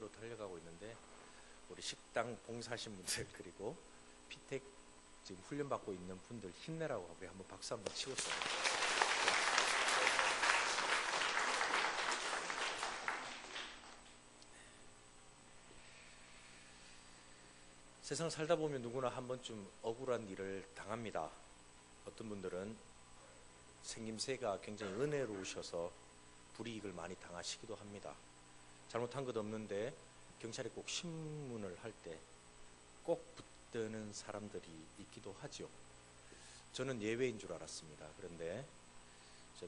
로 달려가고 있는데 우리 식당 봉사하신 분들 그리고 피택 지금 훈련받고 있는 분들 힘내라고 우리 한번 박수 한번 치고 써요. 세상 살다 보면 누구나 한 번쯤 억울한 일을 당합니다. 어떤 분들은 생김새가 굉장히 은혜로우셔서 불이익을 많이 당하시기도 합니다. 잘못한 것 없는데 경찰에 꼭 신문을 할 때 꼭 붙드는 사람들이 있기도 하죠. 저는 예외인 줄 알았습니다. 그런데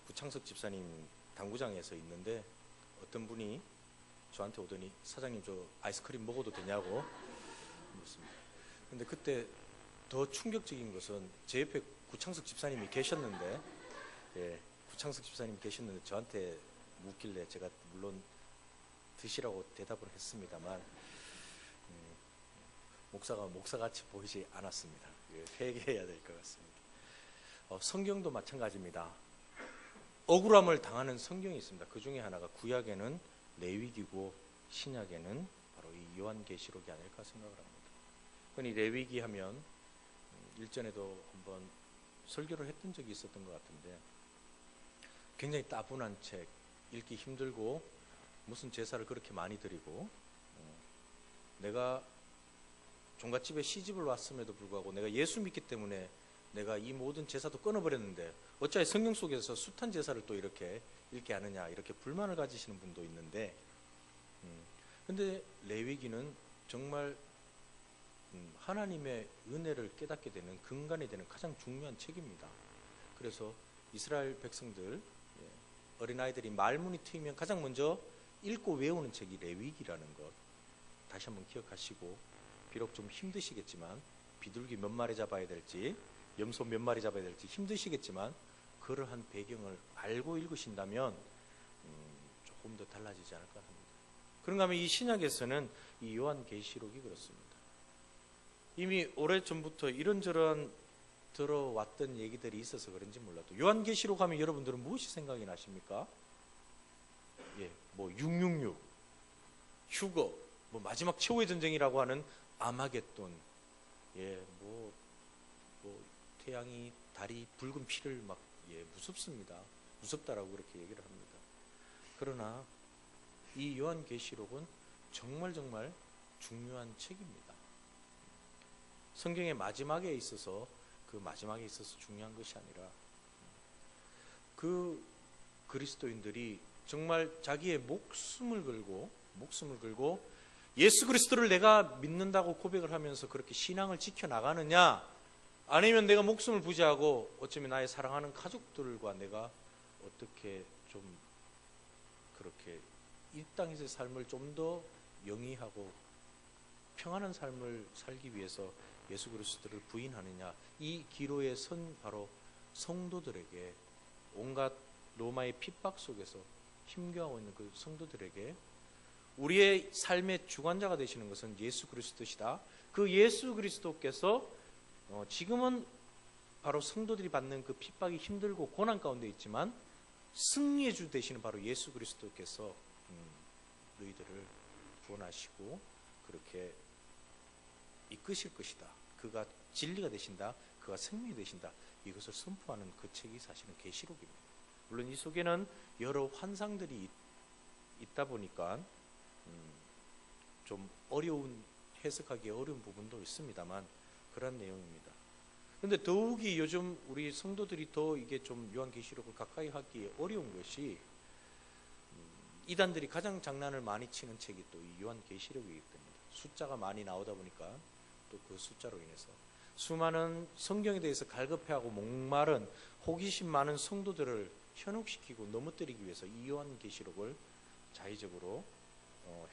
구창석 집사님 당구장에서 있는데 어떤 분이 저한테 오더니 사장님 저 아이스크림 먹어도 되냐고 묻습니다. 근데 그때 더 충격적인 것은 제 옆에 구창석 집사님이 계셨는데 구창석 집사님이 계셨는데 저한테 묻길래 제가 물론 드시라고 대답을 했습니다만 목사가 목사같이 보이지 않았습니다. 회개해야 될 것 같습니다. 성경도 마찬가지입니다. 억울함을 당하는 성경이 있습니다. 그 중에 하나가 구약에는 레위기고 신약에는 바로 이 요한계시록이 아닐까 생각을 합니다. 흔히 레위기 하면 일전에도 한번 설교를 했던 적이 있었던 것 같은데 굉장히 따분한 책, 읽기 힘들고 무슨 제사를 그렇게 많이 드리고 내가 종갓집에 시집을 왔음에도 불구하고 내가 예수 믿기 때문에 내가 이 모든 제사도 끊어버렸는데 어찌하여 성경 속에서 숱한 제사를 또 이렇게 읽게 하느냐 이렇게 불만을 가지시는 분도 있는데 근데 레위기는 정말 하나님의 은혜를 깨닫게 되는 근간이 되는 가장 중요한 책입니다. 그래서 이스라엘 백성들 어린아이들이 말문이 트이면 가장 먼저 읽고 외우는 책이 레위기라는 것 다시 한번 기억하시고 비록 좀 힘드시겠지만 비둘기 몇 마리 잡아야 될지 염소 몇 마리 잡아야 될지 힘드시겠지만 그러한 배경을 알고 읽으신다면 조금 더 달라지지 않을까 합니다. 그런가 하면 이 신약에서는 이 요한계시록이 그렇습니다. 이미 오래전부터 이런저런 들어왔던 얘기들이 있어서 그런지 몰라도 요한계시록 하면 여러분들은 무엇이 생각이 나십니까? 뭐 666, 휴거, 뭐 마지막 최후의 전쟁이라고 하는 아마겟돈, 뭐 태양이 달이 붉은 피를 막 무섭습니다. 무섭다라고 그렇게 얘기를 합니다. 그러나 이 요한계시록은 정말 중요한 책입니다. 성경의 마지막에 있어서 그 마지막에 있어서 중요한 것이 아니라 그 그리스도인들이 정말 자기의 목숨을 걸고 예수 그리스도를 내가 믿는다고 고백을 하면서 그렇게 신앙을 지켜나가느냐 아니면 내가 목숨을 부지하고 어쩌면 나의 사랑하는 가족들과 내가 어떻게 좀 그렇게 이 땅에서의 삶을 좀 더 영위하고 평안한 삶을 살기 위해서 예수 그리스도를 부인하느냐 이 기로에 선 바로 성도들에게 온갖 로마의 핍박 속에서 힘겨워하고 있는 그 성도들에게 우리의 삶의 주관자가 되시는 것은 예수 그리스도시다. 그 예수 그리스도께서 지금은 바로 성도들이 받는 그 핍박이 힘들고 고난 가운데 있지만 승리의 주 되시는 바로 예수 그리스도께서 너희들을 구원하시고 그렇게 이끄실 것이다. 그가 진리가 되신다. 그가 생명이 되신다. 이것을 선포하는 그 책이 사실은 계시록입니다. 물론 이 속에는 여러 환상들이 있다 보니까 좀 해석하기 어려운 부분도 있습니다만 그런 내용입니다. 그런데 더욱이 요즘 우리 성도들이 더 이게 좀 요한계시록을 가까이 하기 어려운 것이 이단들이 가장 장난을 많이 치는 책이 또 이 요한계시록이기 때문에 숫자가 많이 나오다 보니까 또 그 숫자로 인해서 수많은 성경에 대해서 갈급해하고 목마른 호기심 많은 성도들을 현혹시키고 넘어뜨리기 위해서 이 요한계시록을 자의적으로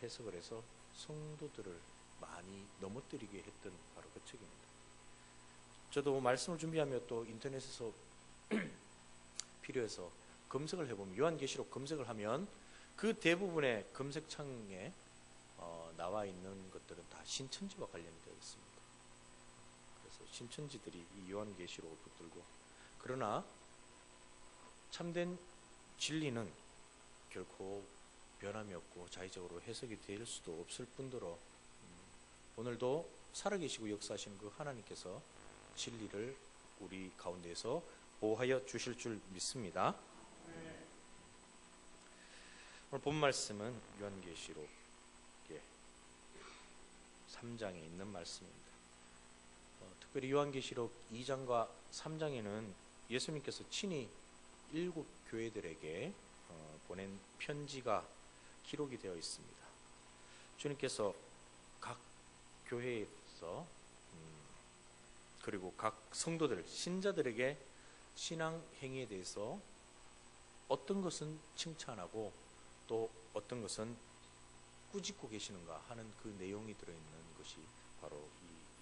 해석을 해서 성도들을 많이 넘어뜨리게 했던 바로 그 책입니다. 저도 말씀을 준비하며 또 인터넷에서 필요해서 검색을 해보면 요한계시록 검색을 하면 그 대부분의 검색창에 나와 있는 것들은 다 신천지와 관련이 되어 있습니다. 그래서 신천지들이 이 요한계시록을 붙들고 그러나 참된 진리는 결코 변함이 없고 자의적으로 해석이 될 수도 없을 뿐더러 오늘도 살아계시고 역사하시는 그 하나님께서 진리를 우리 가운데에서 보호하여 주실 줄 믿습니다. 오늘 본 말씀은 요한계시록 3장에 있는 말씀입니다. 특별히 요한계시록 2장과 3장에는 예수님께서 친히 7 교회들에게 보낸 편지가 기록이 되어 있습니다. 주님께서 각 교회에서 그리고 각 성도들, 신자들에게 신앙 행위에 대해서 어떤 것은 칭찬하고 또 어떤 것은 꾸짖고 계시는가 하는 그 내용이 들어있는 것이 바로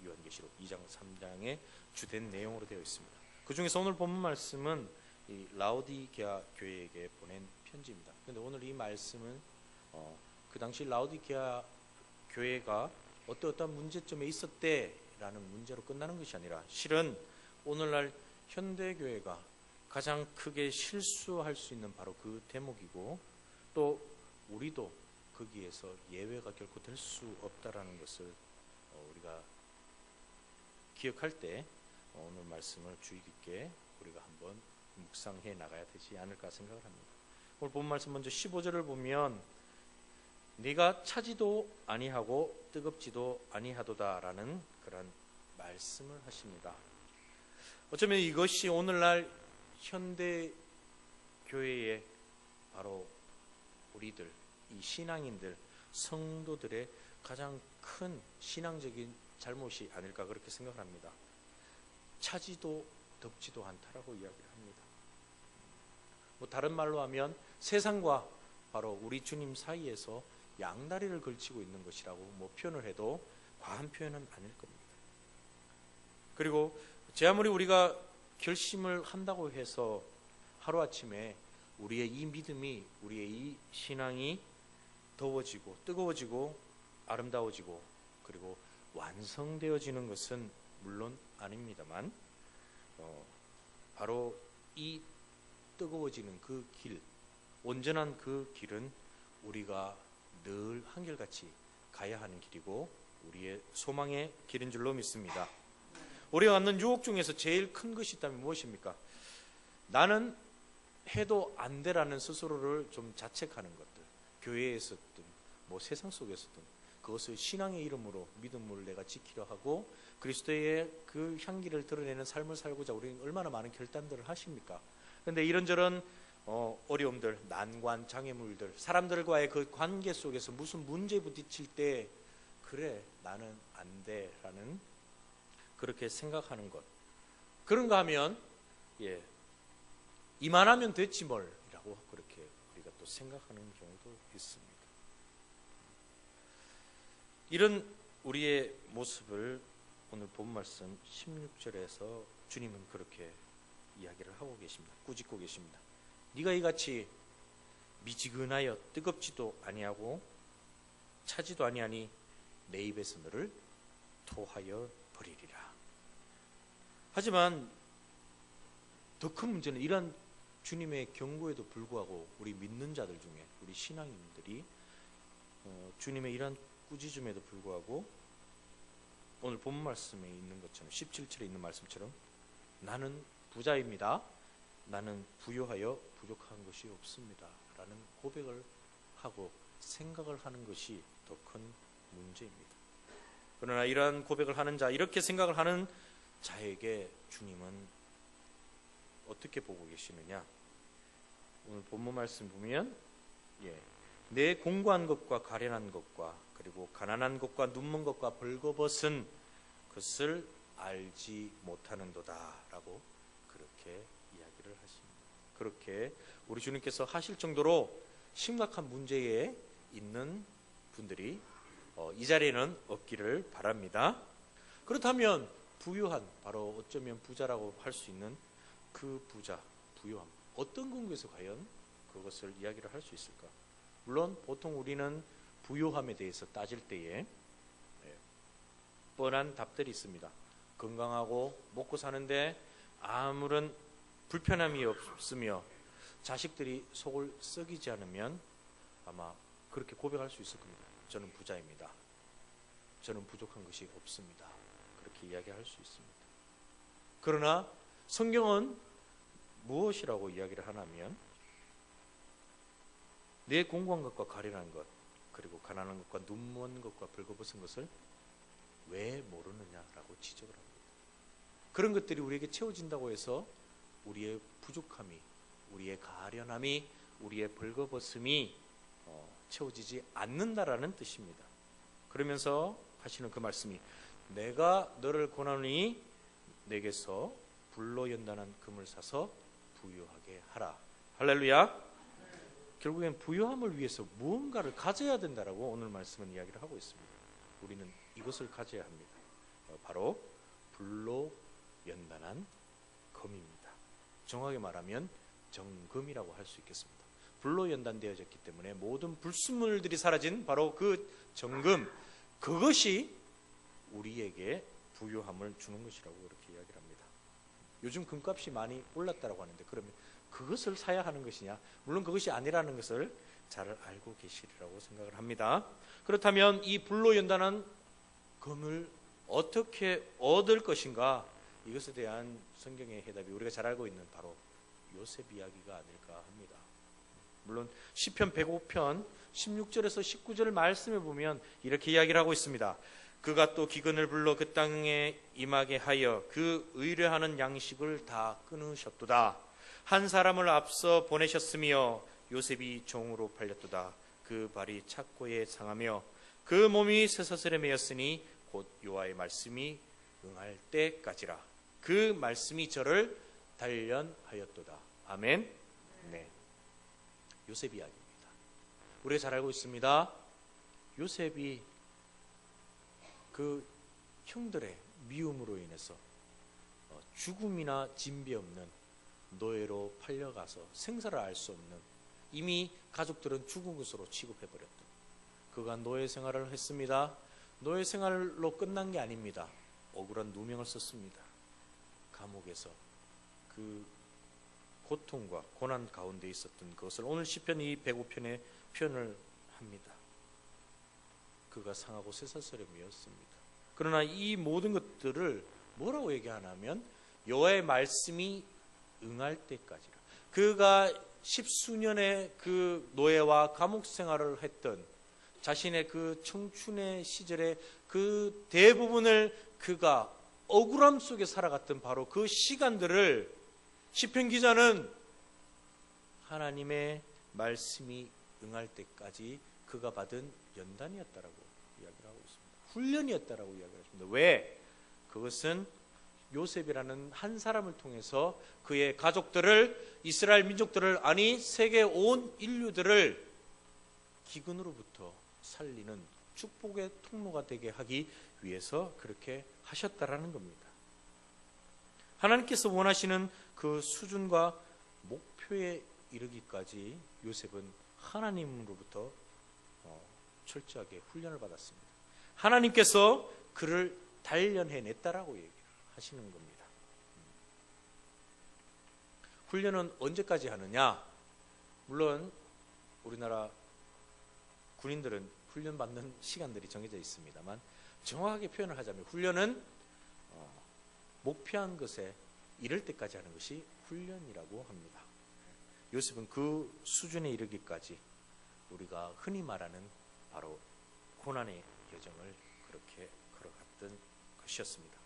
이 요한계시록 2장 3장의 주된 내용으로 되어 있습니다. 그 중에서 오늘 본문 말씀은 이 라오디게아 교회에게 보낸 편지입니다. 그런데 오늘 이 말씀은 그 당시 라오디게아 교회가 어떠한 문제점에 있었대라는 문제로 끝나는 것이 아니라 실은 오늘날 현대교회가 가장 크게 실수할 수 있는 바로 그 대목이고 또 우리도 거기에서 예외가 결코 될 수 없다라는 것을 우리가 기억할 때 오늘 말씀을 주의 깊게 우리가 한번 묵상해 나가야 되지 않을까 생각을 합니다. 오늘 본 말씀 먼저 15절을 보면 네가 차지도 아니하고 뜨겁지도 아니하도다라는 그런 말씀을 하십니다. 어쩌면 이것이 오늘날 현대 교회의 바로 우리들, 이 신앙인들, 성도들의 가장 큰 신앙적인 잘못이 아닐까 그렇게 생각을 합니다. 차지도 덥지도 않다라고 이야기를 합니다. 다른 말로 하면 세상과 바로 우리 주님 사이에서 양다리를 걸치고 있는 것이라고 표현을 해도 과한 표현은 아닐 겁니다. 그리고 제 아무리 우리가 결심을 한다고 해서 하루아침에 우리의 이 믿음이, 우리의 이 신앙이 더워지고 뜨거워지고 아름다워지고 그리고 완성되어지는 것은 물론 아닙니다만 바로 이 뜨거워지는 그 길, 온전한 그 길은 우리가 늘 한결같이 가야 하는 길이고 우리의 소망의 길인 줄로 믿습니다. 우리가 갖는 유혹 중에서 제일 큰 것이 있다면 무엇입니까? 나는 해도 안 되라는 스스로를 좀 자책하는 것들, 교회에서든 세상 속에서든 그것을 신앙의 이름으로 믿음을 내가 지키려 하고 그리스도의 그 향기를 드러내는 삶을 살고자 우리는 얼마나 많은 결단들을 하십니까? 그런데 이런저런 어려움들, 난관, 장애물들, 사람들과의 그 관계 속에서 무슨 문제 부딪힐 때 그래 나는 안 돼라는 그렇게 생각하는 것, 그런가 하면 이만하면 됐지 뭘이라고 그렇게 우리가 또 생각하는 경우도 있습니다. 이런 우리의 모습을 오늘 본 말씀 16절에서 주님은 그렇게 이야기를 하고 계십니다. 꾸짖고 계십니다. 네가 이같이 미지근하여 뜨겁지도 아니하고 차지도 아니하니 내 입에서 너를 토하여 버리리라. 하지만 더 큰 문제는 이런 주님의 경고에도 불구하고 우리 믿는 자들 중에 우리 신앙인들이 주님의 이런 꾸짖음에도 불구하고 오늘 본 말씀에 있는 것처럼 17절에 있는 말씀처럼 나는 부자입니다. 나는 부유하여 부족한 것이 없습니다. 라는 고백을 하고 생각을 하는 것이 더 큰 문제입니다. 그러나 이러한 고백을 하는 자, 이렇게 생각을 하는 자에게 주님은 어떻게 보고 계시느냐? 오늘 본문 말씀 보면 내 공고한 것과 가련한 것과 그리고 가난한 것과 눈먼 것과 벌거벗은 것을 알지 못하는도다 라고 그렇게 이야기를 하십니다. 그렇게 우리 주님께서 하실 정도로 심각한 문제에 있는 분들이 이 자리에는 없기를 바랍니다. 그렇다면 부유한, 바로 어쩌면 부자라고 할 수 있는 그 부자, 부유함, 어떤 근거에서 과연 그것을 이야기를 할 수 있을까? 물론 보통 우리는 부유함에 대해서 따질 때에 뻔한 답들이 있습니다. 건강하고 먹고 사는데 아무런 불편함이 없으며 자식들이 속을 썩이지 않으면 아마 그렇게 고백할 수 있을 겁니다. 저는 부자입니다. 저는 부족한 것이 없습니다. 그렇게 이야기할 수 있습니다. 그러나 성경은 무엇이라고 이야기를 하냐면 내 공고한 것과 가련한 것, 그리고 가난한 것과 눈먼 것과 벌거벗은 것을 왜 모르느냐라고 지적을 합니다. 그런 것들이 우리에게 채워진다고 해서 우리의 부족함이, 우리의 가련함이, 우리의 벌거벗음이 채워지지 않는다라는 뜻입니다. 그러면서 하시는 그 말씀이 내가 너를 권하노니 내게서 불로 연단한 금을 사서 부유하게 하라. 할렐루야. 결국엔 부유함을 위해서 무언가를 가져야 된다라고 오늘 말씀은 이야기를 하고 있습니다. 우리는 이것을 가져야 합니다. 바로 불로 연단한 금입니다. 정확하게 말하면 정금이라고 할 수 있겠습니다. 불로 연단되어졌기 때문에 모든 불순물들이 사라진 바로 그 정금, 그것이 우리에게 부유함을 주는 것이라고 그렇게 이야기를 합니다. 요즘 금값이 많이 올랐다고 하는데 그러면 그것을 사야 하는 것이냐? 물론 그것이 아니라는 것을 잘 알고 계시리라고 생각을 합니다. 그렇다면 이 불로 연단한 금을 어떻게 얻을 것인가? 이것에 대한 성경의 해답이 우리가 잘 알고 있는 바로 요셉 이야기가 아닐까 합니다. 물론 시편 105편 16절에서 19절 말씀에 보면 이렇게 이야기를 하고 있습니다. 그가 또 기근을 불러 그 땅에 임하게 하여 그 의뢰하는 양식을 다 끊으셨도다. 한 사람을 앞서 보내셨으며 요셉이 종으로 팔렸도다. 그 발이 착고에 상하며 그 몸이 쇠사슬에 매였으니 곧 여호와의 말씀이 응할 때까지라. 그 말씀이 저를 단련하였도다. 아멘. 네, 요셉 이야기입니다. 우리가 잘 알고 있습니다. 요셉이 그 형들의 미움으로 인해서 죽음이나 진비 없는 노예로 팔려가서 생사를 알 수 없는, 이미 가족들은 죽은 것으로 취급해버렸던, 그가 노예 생활을 했습니다. 노예 생활로 끝난 게 아닙니다. 억울한 누명을 썼습니다. 감옥에서 그 고통과 고난 가운데 있었던 것을 오늘 시편 이 105편에 표현을 합니다. 그가 상하고 쇠사슬에 매였습니다. 그러나 이 모든 것들을 뭐라고 얘기하냐면 여호와의 말씀이 응할 때까지라. 그가 십수년의 그 노예와 감옥 생활을 했던 자신의 그 청춘의 시절에 그 대부분을 그가 억울함 속에 살아갔던 바로 그 시간들을 시편 기자는 하나님의 말씀이 응할 때까지 그가 받은 연단이었다라고 이야기를 하고 있습니다. 훈련이었다라고 이야기를 했습니다. 왜? 그것은 요셉이라는 한 사람을 통해서 그의 가족들을, 이스라엘 민족들을, 아니 세계 온 인류들을 기근으로부터 살리는 축복의 통로가 되게 하기 위해서 그렇게 하셨다라는 겁니다. 하나님께서 원하시는 그 수준과 목표에 이르기까지 요셉은 하나님으로부터 철저하게 훈련을 받았습니다. 하나님께서 그를 단련해냈다라고 얘기를 하시는 겁니다. 훈련은 언제까지 하느냐? 물론 우리나라 군인들은 훈련받는 시간들이 정해져 있습니다만 정확하게 표현을 하자면 훈련은 목표한 것에 이를 때까지 하는 것이 훈련이라고 합니다. 요셉은 그 수준에 이르기까지 우리가 흔히 말하는 바로 고난의 여정을 그렇게 걸어갔던 것이었습니다.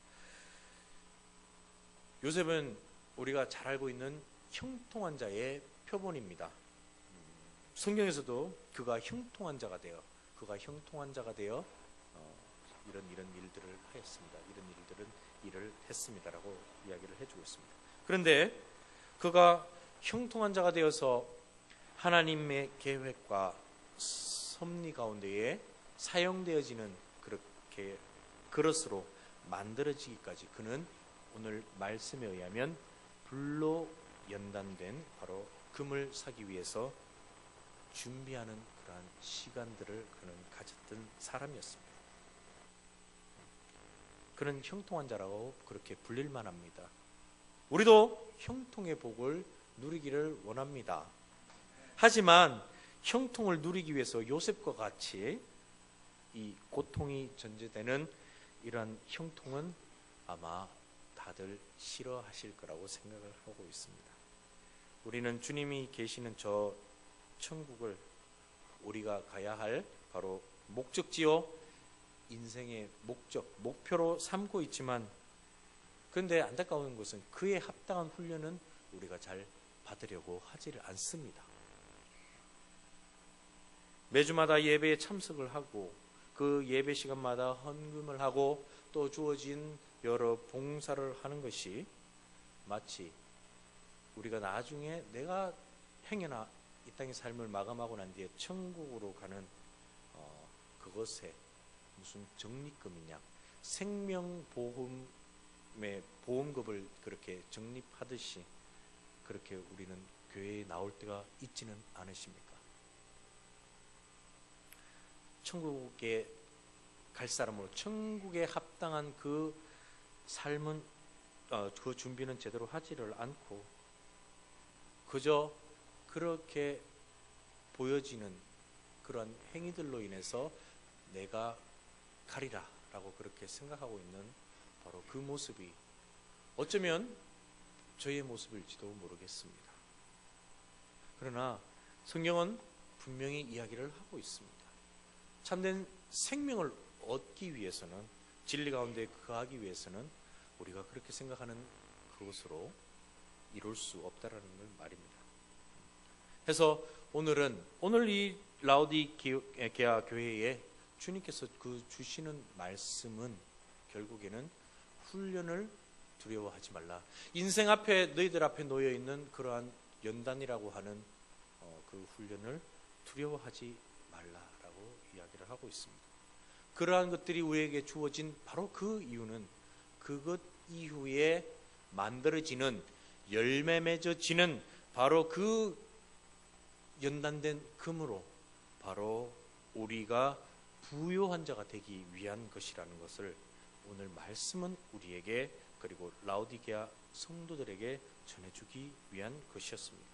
요셉은 우리가 잘 알고 있는 형통한 자의 표본입니다. 성경에서도 그가 형통한 자가 되어 이런 일들을 하였습니다. 이런 일을 했습니다라고 이야기를 해주고 있습니다. 그런데 그가 형통한 자가 되어서 하나님의 계획과 섭리 가운데에 사용되어지는 그렇게 그릇으로 만들어지기까지 그는 오늘 말씀에 의하면 불로 연단된 바로 금을 사기 위해서 준비하는 그러한 시간들을 그는 가졌던 사람이었습니다. 그는 형통한 자라고 그렇게 불릴만 합니다. 우리도 형통의 복을 누리기를 원합니다. 하지만 형통을 누리기 위해서 요셉과 같이 이 고통이 전제되는 이러한 형통은 아마 다들 싫어하실 거라고 생각을 하고 있습니다. 우리는 주님이 계시는 저 천국을 우리가 가야 할 바로 목적지요, 인생의 목적, 목표로 삼고 있지만, 그런데 안타까운 것은 그에 합당한 훈련은 우리가 잘 받으려고 하지를 않습니다. 매주마다 예배에 참석을 하고 그 예배 시간마다 헌금을 하고 또 주어진 여러 봉사를 하는 것이 마치 우리가 나중에 내가 행여나 이 땅의 삶을 마감하고 난 뒤에 천국으로 가는 그것에 무슨 적립금이냐, 생명보험의 보험금을 그렇게 적립하듯이 그렇게 우리는 교회에 나올 때가 있지는 않으십니까? 천국에 갈 사람으로 천국에 합당한 그 삶은 그 준비는 제대로 하지를 않고 그저 그렇게 보여지는 그러한 행위들로 인해서 내가 가리라 라고 그렇게 생각하고 있는 바로 그 모습이 어쩌면 저의 모습일지도 모르겠습니다. 그러나 성경은 분명히 이야기를 하고 있습니다. 참된 생명을 얻기 위해서는, 진리 가운데 거하기 위해서는 우리가 그렇게 생각하는 그것으로 이룰 수 없다라는 걸 말입니다. 그래서 오늘 이 라오디게아 교회에 주님께서 그 주시는 말씀은 결국에는 훈련을 두려워하지 말라. 인생 앞에 너희들 앞에 놓여 있는 그러한 연단이라고 하는 그 훈련을 두려워하지 말라라고 이야기를 하고 있습니다. 그러한 것들이 우리에게 주어진 바로 그 이유는 그것 이후에 만들어지는 열매 맺어지는 바로 그 연단된 금으로 바로 우리가 부요한 자가 되기 위한 것이라는 것을 오늘 말씀은 우리에게 그리고 라오디게아 성도들에게 전해주기 위한 것이었습니다.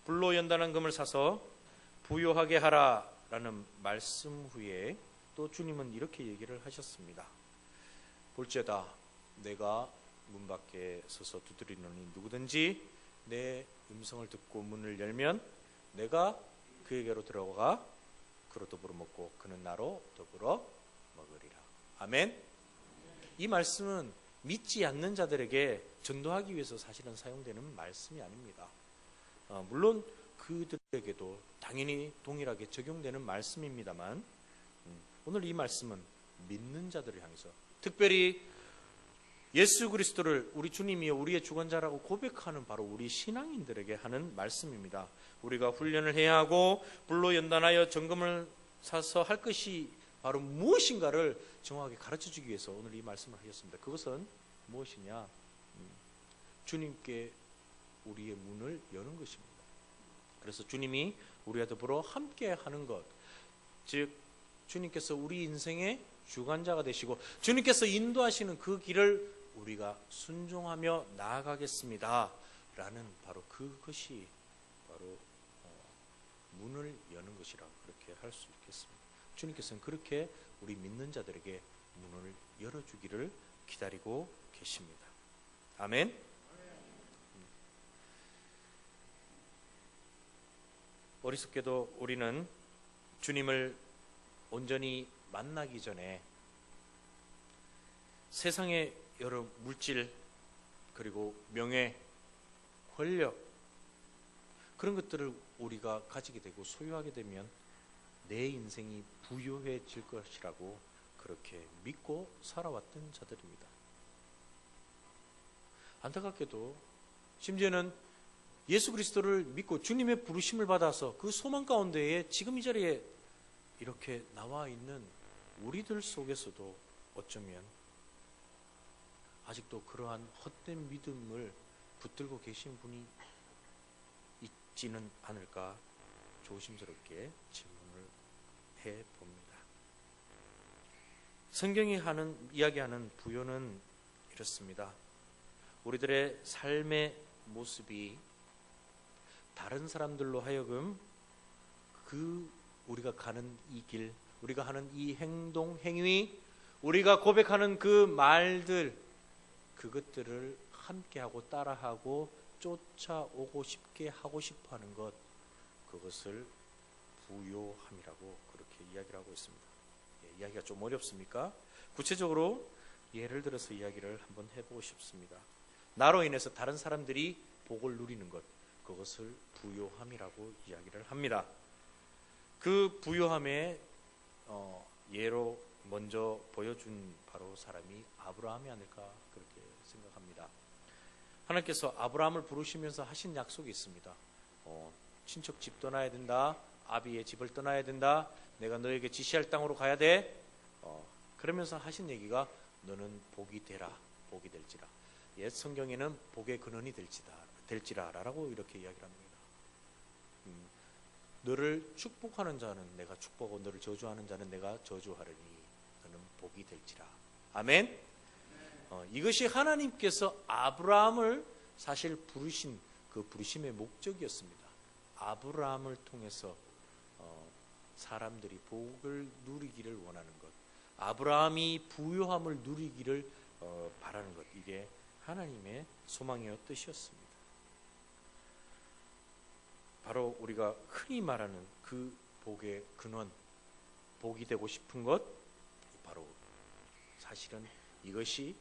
불로 연단한 금을 사서 부요하게 하라라는 말씀 후에 또 주님은 이렇게 얘기를 하셨습니다. 볼지어다 내가 문 밖에 서서 두드리노니 누구든지 내 음성을 듣고 문을 열면 내가 그에게로 들어가 그로 더불어 먹고 그는 나로 더불어 먹으리라. 아멘. 이 말씀은 믿지 않는 자들에게 전도하기 위해서 사실은 사용되는 말씀이 아닙니다. 물론 그들에게도 당연히 동일하게 적용되는 말씀입니다만 오늘 이 말씀은 믿는 자들을 향해서 특별히 예수 그리스도를 우리 주님이여 우리의 주관자라고 고백하는 바로 우리 신앙인들에게 하는 말씀입니다. 우리가 훈련을 해야 하고 불로 연단하여 정금을 사서 할 것이 바로 무엇인가를 정확하게 가르쳐주기 위해서 오늘 이 말씀을 하셨습니다. 그것은 무엇이냐? 주님께 우리의 문을 여는 것입니다. 그래서 주님이 우리와 더불어 함께 하는 것, 즉 주님께서 우리 인생의 주관자가 되시고 주님께서 인도하시는 그 길을 우리가 순종하며 나아가겠습니다 라는 바로 그것이 바로 문을 여는 것이라 그렇게 할 수 있겠습니다. 주님께서는 그렇게 우리 믿는 자들에게 문을 열어주기를 기다리고 계십니다. 아멘. 어리석게도 우리는 주님을 온전히 만나기 전에 세상의 여러 물질 그리고 명예, 권력 그런 것들을 우리가 가지게 되고 소유하게 되면 내 인생이 부유해질 것이라고 그렇게 믿고 살아왔던 자들입니다. 안타깝게도 심지어는 예수 그리스도를 믿고 주님의 부르심을 받아서 그 소망 가운데에 지금 이 자리에 이렇게 나와 있는 우리들 속에서도 어쩌면 아직도 그러한 헛된 믿음을 붙들고 계신 분이 있지는 않을까 조심스럽게 질문을 해봅니다. 성경이 이야기하는 부요는 이렇습니다. 우리들의 삶의 모습이 다른 사람들로 하여금 그 우리가 가는 이 길, 우리가 하는 이 행동, 행위, 우리가 고백하는 그 말들, 그것들을 함께하고 따라하고 쫓아오고 싶게 하고 싶어하는 것, 그것을 부요함이라고 그렇게 이야기를 하고 있습니다. 이야기가 좀 어렵습니까? 구체적으로 예를 들어서 이야기를 한번 해보고 싶습니다. 나로 인해서 다른 사람들이 복을 누리는 것, 그것을 부요함이라고 이야기를 합니다. 그 부요함의 예로 먼저 보여준 바로 사람이 아브라함이 아닐까 그렇게 생각합니다. 하나님께서 아브라함을 부르시면서 하신 약속이 있습니다. 친척 집 떠나야 된다. 아비의 집을 떠나야 된다. 내가 너에게 지시할 땅으로 가야 돼. 그러면서 하신 얘기가 너는 복이 되라. 복이 될지라. 옛 성경에는 복의 근원이 될지라라고 이렇게 이야기를 합니다. 너를 축복하는 자는 내가 축복하고 너를 저주하는 자는 내가 저주하리니 너는 복이 될지라. 아멘. 이것이 하나님께서 아브라함을 사실 부르신 그 부르심의 목적이었습니다. 아브라함을 통해서 사람들이 복을 누리기를 원하는 것, 아브라함이 부요함을 누리기를 바라는 것, 이게 하나님의 소망이었 뜻이었습니다. 바로 우리가 흔히 말하는 그 복의 근원, 복이 되고 싶은 것, 바로 사실은 이것이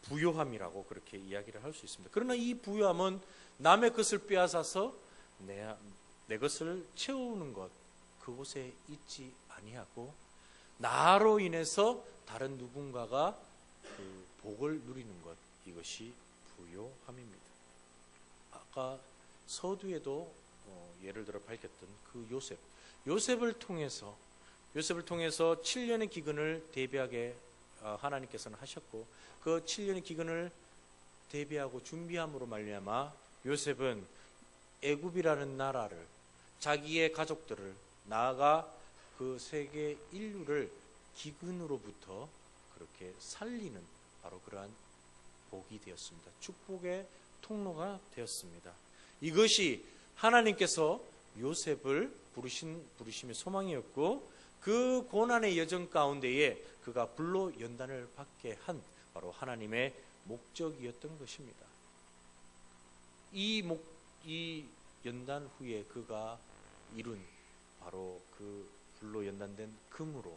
부요함이라고 그렇게 이야기를 할 수 있습니다. 그러나 이 부요함은 남의 것을 빼앗아서 내 것을 채우는 것, 그곳에 있지 아니하고 나로 인해서 다른 누군가가 그 복을 누리는 것, 이것이 부요함입니다. 아까 서두에도 예를 들어 밝혔던 그 요셉을 통해서 7년의 기근을 대비하게 하나님께서는 하셨고, 그 7년의 기근을 대비하고 준비함으로 말미암아 요셉은 애굽이라는 나라를, 자기의 가족들을, 나아가 그 세계 인류를 기근으로부터 그렇게 살리는 바로 그러한 복이 되었습니다. 축복의 통로가 되었습니다. 이것이 하나님께서 요셉을 부르심의 소망이었고, 그 고난의 여정 가운데에 그가 불로 연단을 받게 한 바로 하나님의 목적이었던 것입니다. 이 연단 후에 그가 이룬 바로 그 불로 연단된 금으로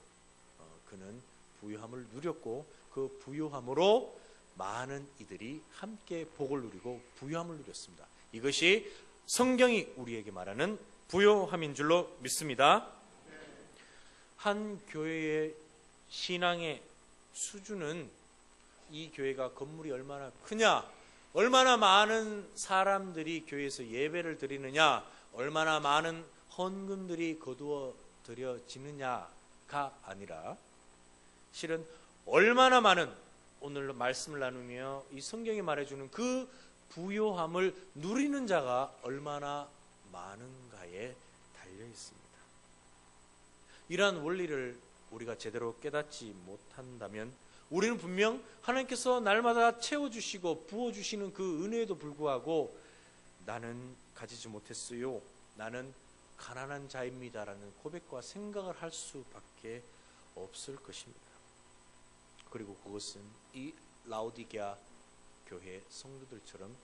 그는 부요함을 누렸고, 그 부요함으로 많은 이들이 함께 복을 누리고 부요함을 누렸습니다. 이것이 성경이 우리에게 말하는 부요함인 줄로 믿습니다. 한 교회의 신앙의 수준은 이 교회가 건물이 얼마나 크냐, 얼마나 많은 사람들이 교회에서 예배를 드리느냐, 얼마나 많은 헌금들이 거두어 드려지느냐가 아니라, 실은 얼마나 많은, 오늘 말씀을 나누며 이 성경이 말해주는 그 부요함을 누리는 자가 얼마나 많은가에 달려 있습니다. 이러한 원리를 우리가 제대로 깨닫지 못한다면 우리는 분명 하나님께서 날마다 채워주시고 부어주시는 그 은혜에도 불구하고 나는 가지지 못했어요, 나는 가난한 자입니다라는 고백과 생각을 할 수밖에 없을 것입니다. 그리고 그것은 이 라오디게아 교회 성도들처럼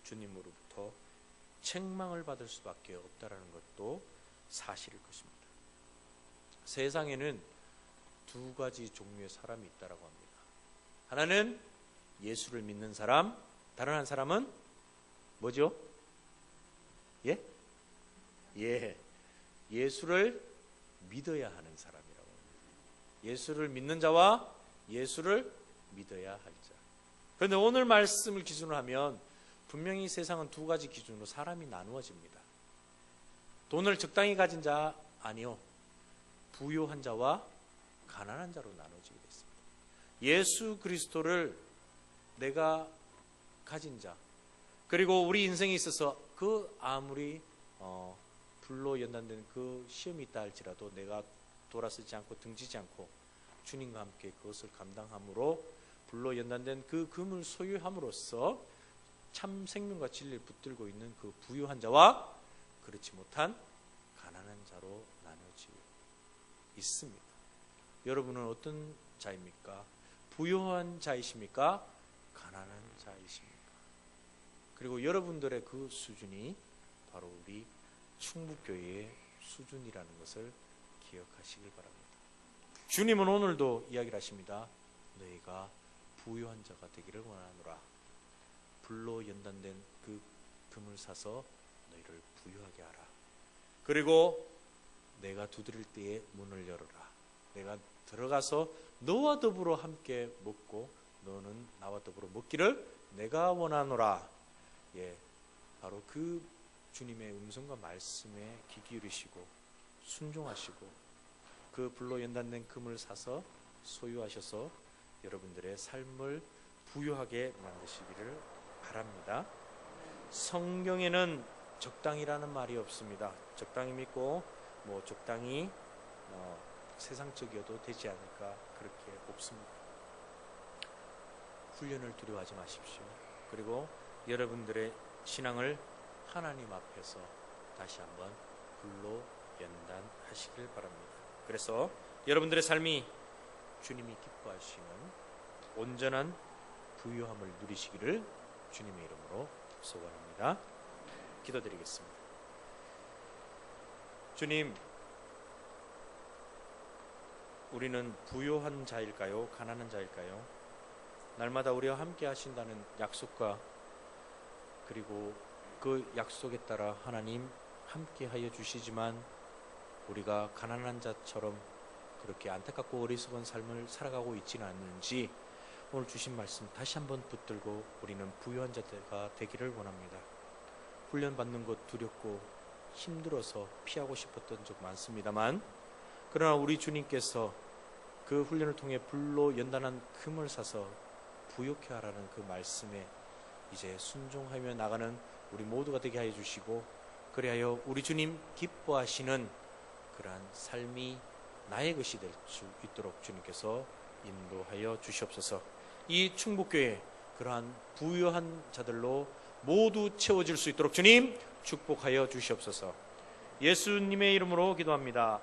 주님으로부터 책망을 받을 수밖에 없다라는 것도 사실일 것입니다. 세상에는 두 가지 종류의 사람이 있다라고 합니다. 하나는 예수를 믿는 사람, 다른 한 사람은 뭐죠? 예수를 믿어야 하는 사람이라고 합니다. 예수를 믿는 자와 예수를 믿어야 할 자. 그런데 오늘 말씀을 기준으로 하면 분명히 세상은 두 가지 기준으로 사람이 나누어집니다. 돈을 적당히 가진 자, 아니요, 부유한 자와 가난한 자로 나눠지게 됐습니다. 예수 그리스도를 내가 가진 자, 그리고 우리 인생에 있어서 그 아무리 불로 연단된 그 시험이 있다 할지라도 내가 돌아서지 않고 등지지 않고 주님과 함께 그것을 감당함으로 불로 연단된 그 금을 소유함으로써 참 생명과 진리를 붙들고 있는 그 부유한 자와 그렇지 못한 가난한 가난한 자로 나눠져 있습니다. 여러분은 어떤 자입니까? 부유한 자이십니까? 가난한 자이십니까? 그리고 여러분들의 그 수준이 바로 우리 충북교회의 수준이라는 것을 기억하시길 바랍니다. 주님은 오늘도 이야기를 하십니다. 너희가 부유한 자가 되기를 원하노라. 불로 연단된 그 금을 사서 너희를 부유하게 하라. 그리고 내가 두드릴 때에 문을 열어라. 내가 들어가서 너와 더불어 함께 먹고 너는 나와 더불어 먹기를 내가 원하노라. 예, 바로 그 주님의 음성과 말씀에 귀 기울이시고 순종하시고 그 불로 연단된 금을 사서 소유하셔서 여러분들의 삶을 부유하게 만드시기를 바랍니다. 성경에는 적당이라는 말이 없습니다. 적당히 믿고 적당히 세상적이어도 되지 않을까 그렇게 없습니다. 훈련을 두려워하지 마십시오. 그리고 여러분들의 신앙을 하나님 앞에서 다시 한번 불로 연단하시길 바랍니다. 그래서 여러분들의 삶이 주님이 기뻐하시는 온전한 부유함을 누리시기를 주님의 이름으로 소원합니다. 기도드리겠습니다. 주님, 우리는 부유한 자일까요? 가난한 자일까요? 날마다 우리와 함께 하신다는 약속과 그리고 그 약속에 따라 하나님 함께 하여 주시지만 우리가 가난한 자처럼 그렇게 안타깝고 어리석은 삶을 살아가고 있지는 않는지 오늘 주신 말씀 다시 한번 붙들고 우리는 부유한 자가 되기를 원합니다. 훈련받는 것 두렵고 힘들어서 피하고 싶었던 적 많습니다만 그러나 우리 주님께서 그 훈련을 통해 불로 연단한 금을 사서 부욕해 하라는 그 말씀에 이제 순종하며 나가는 우리 모두가 되게 하여 주시고 그리하여 우리 주님 기뻐하시는 그러한 삶이 나의 것이 될 수 있도록 주님께서 인도하여 주시옵소서. 이 충북교회 그러한 부유한 자들로 모두 채워질 수 있도록 주님 축복하여 주시옵소서. 예수님의 이름으로 기도합니다.